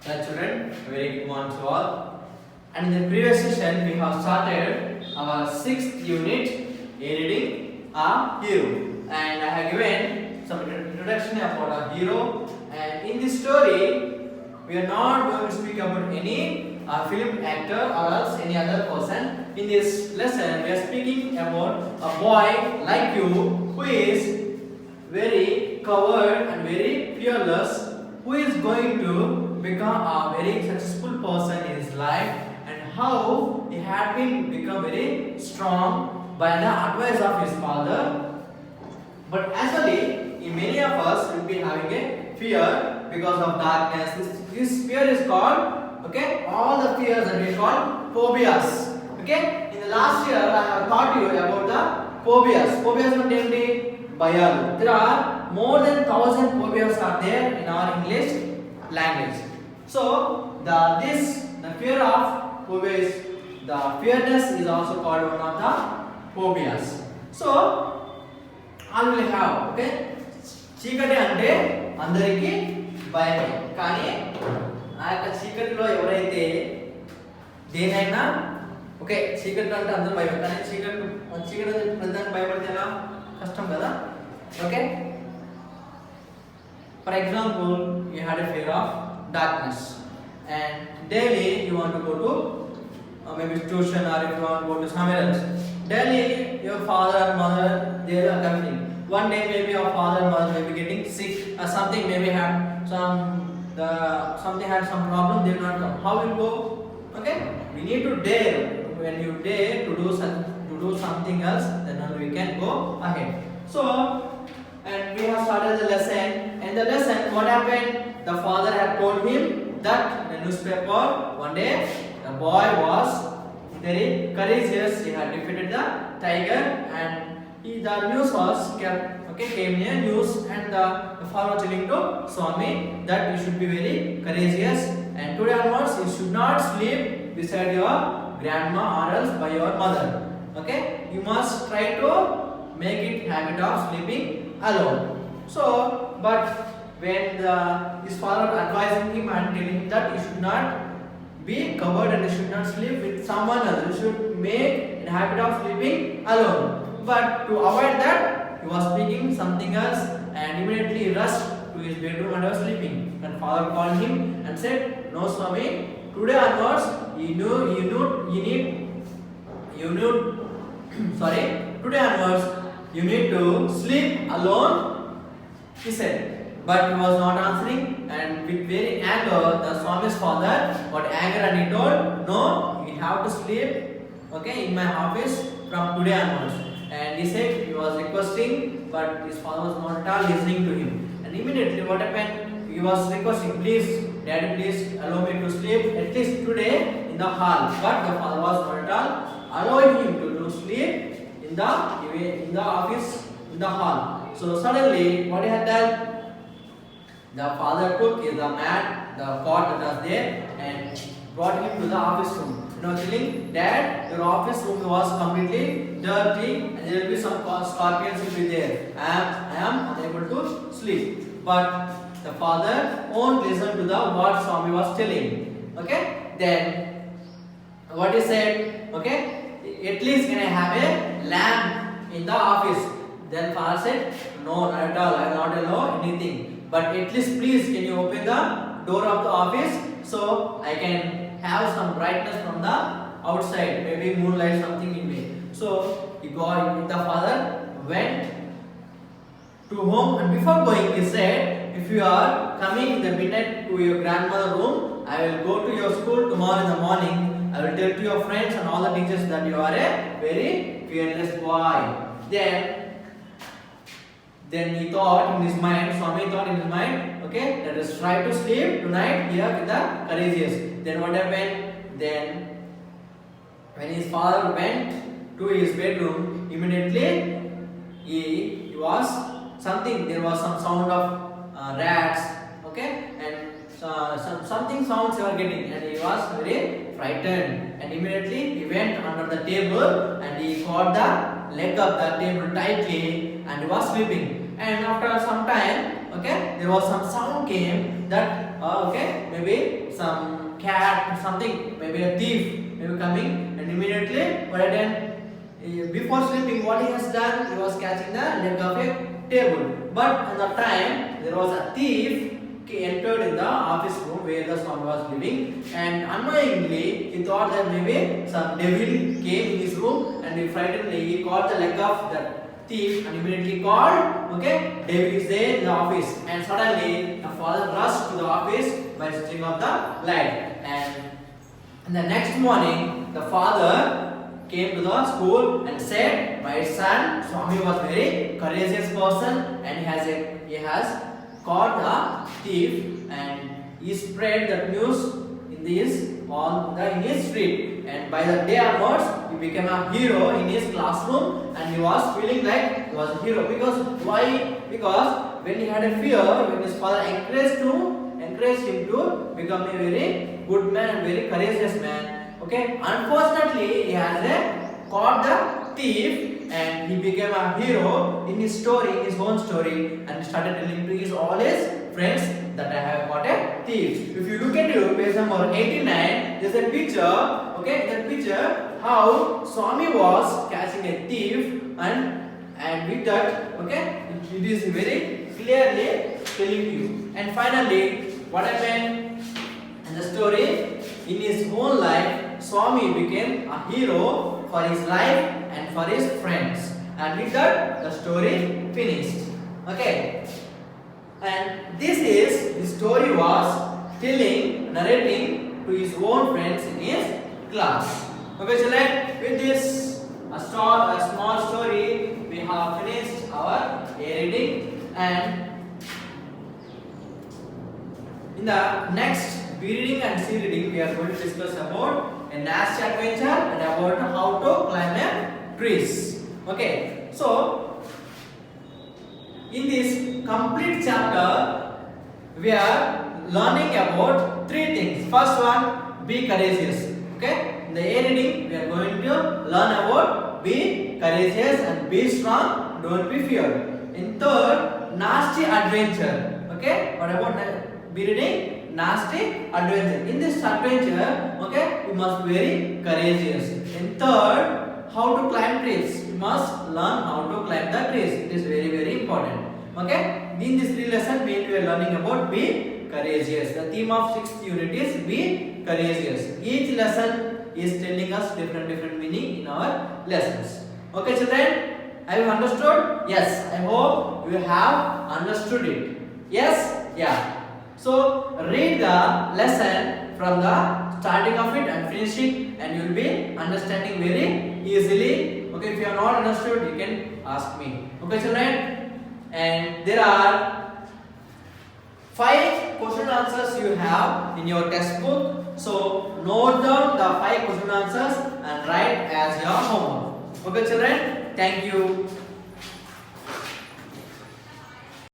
Well, children, a very good morning to all. And in the previous session, we have started our sixth unit, a reading a hero. And I have given some introduction about a hero. And in this story, we are not going to speak about any film actor or else any other person. In this lesson, we are speaking about a boy like you who is very covered and very fearless, who is going to become a very successful person in his life, and how he had been become very strong by the advice of his father. But actually, in many of us will be having a fear because of darkness. This fear is called, okay, all the fears that we call phobias. Okay, in the last year I have taught you about the phobias. Phobias are namely Bayalu. There are more than 1,000 phobias are there in our English language. So the fear of phobias, the fearness is also called one of the phobias. So all will have, okay, చీకటి అంటే అందరికీ భయమే, కానీ ఆ యొక్క చీకటిలో ఎవరైతే దేనైనా, ఓకే, చీకటి అంటే అందరూ భయం, కానీ చీకటి ప్రతిదానికి భయపడితే ఎలా కష్టం కదా. Okay, for example you had a fear of darkness and daily you want to go to maybe tuition, or if you want to go to somewhere else, daily your father and mother they are coming. One day maybe your father and mother may be getting sick or something, maybe have something had some problem, they will not come. How will go? Okay, we need to dare. When you dare to do something else, then only we can go ahead. So, and we have started the lesson. And the lesson, what happened? The father had told him that in the newspaper one day the boy was very courageous. He had defeated the tiger, and the news was kept. Okay, came near news, and the father was telling to Swami that you should be very courageous, and today onwards you should not sleep beside your grandma or else by your mother. Okay, you must try to make it habit of sleeping alone. So, but when his father advising him and telling him that he should not be covered and he should not sleep with someone else, he should make a habit of sleeping alone. But to avoid that, he was speaking something else, and immediately he rushed to his bedroom and was sleeping. And father called him and said, "No, Swami, today onwards you need sorry, today onwards you need to sleep alone," he said. But he was not answering, and with very anger, the Swami's father got angry and he told, "No, you have to sleep, okay, in my office from today onwards." And he said he was requesting, but his father was not at all listening to him. And immediately what happened? He was requesting, "Please, Daddy, please allow me to sleep at least today in the hall." But the father was not at all allowing him to sleep in the office, in the hall. So suddenly, what he had done? The father took the mat, the cot that was there, and brought him to the office room. Telling, "Dad, your office room was completely dirty, and there will be some scorpions will be there. I am unable to sleep." But the father won't listen to what Swami was telling. Okay, then what he said? Okay, at least can I have a lamp in the office? Then father said, "No, not at all. I will not allow anything. But at least please can you open the door of the office so I can have some brightness from the outside, maybe moonlight something in me." So the father went to home, and before going he said, "If you are coming in the midnight to your grandmother's room, I will go to your school tomorrow in the morning. I will tell to your friends and all the teachers that you are a very fearless boy." Then he thought in his mind, Swami thought in his mind, okay, let us try to sleep tonight here with the courageous. Then what happened? Then when his father went to his bedroom, immediately there was some sound of rats, okay, and something sounds he was getting, and he was very frightened, and immediately he went under the table and he caught the leg of the table tightly, and he was sleeping. and after some time, okay, there was some sound came that okay, maybe some cat or something, maybe a thief maybe coming, and immediately what I done, before sleeping, what he has done, he was catching the leg of a table. But at the time there was a thief entered in the office room where the Swami was living, and unknowingly he thought that maybe some devil came in his room, and he frightenedly he caught the leg of that thief and immediately called, okay, devil is there in the office, and suddenly the father rushed to the office by switching off the light. And the next morning the father came to the school and said, my son Swami was very courageous person, and he has caught the thief, and he spread the news in his street, and by the day onwards he became a hero in his classroom, and he was feeling like he was a hero. Because why? Because when he had a fear, when his father encouraged him to become a very good man and very courageous man. Okay, unfortunately he has caught the thief, and he became a hero in his story, his own story, and started telling to all his friends that I have caught a thief. If you look at page number 89, there is a picture. Okay, that picture how Swami was catching a thief, and with that, okay, it is very clearly telling you. And finally, what happened in the story? In his own life, Swami became a hero for his life and for his friends, and with that the story finished. Okay, and the story was narrating to his own friends in his class. Okay, children, with this a small story we have finished our A reading, and in the next B reading and C reading we are going to discuss about a nasty adventure and about how to climb a trees. Okay, so in this complete chapter we are learning about three things. First one, be courageous. Okay, in the A reading we are going to learn about be courageous and be strong, don't be feared. In third, nasty adventure. Okay, what about B reading? Nasty adventure. In this adventure, okay, we must be very courageous. In third, how to climb trees. We must learn how to climb the trees. It is very important. Okay, in this lesson we are learning about be courageous. The theme of 6th unit is be courageous. Each lesson is telling us different meaning in our lessons. Okay, children, have you understood? Yes, I hope you have understood it. Yes, yeah. So read the lesson from the starting of it and finish it, and you will be understanding very easily. Okay, if you have not understood, you can ask me. Okay, children, and there are 5 question answers you have in your textbook. So note down the 5 question answers and write as your homework. Okay, children, thank you.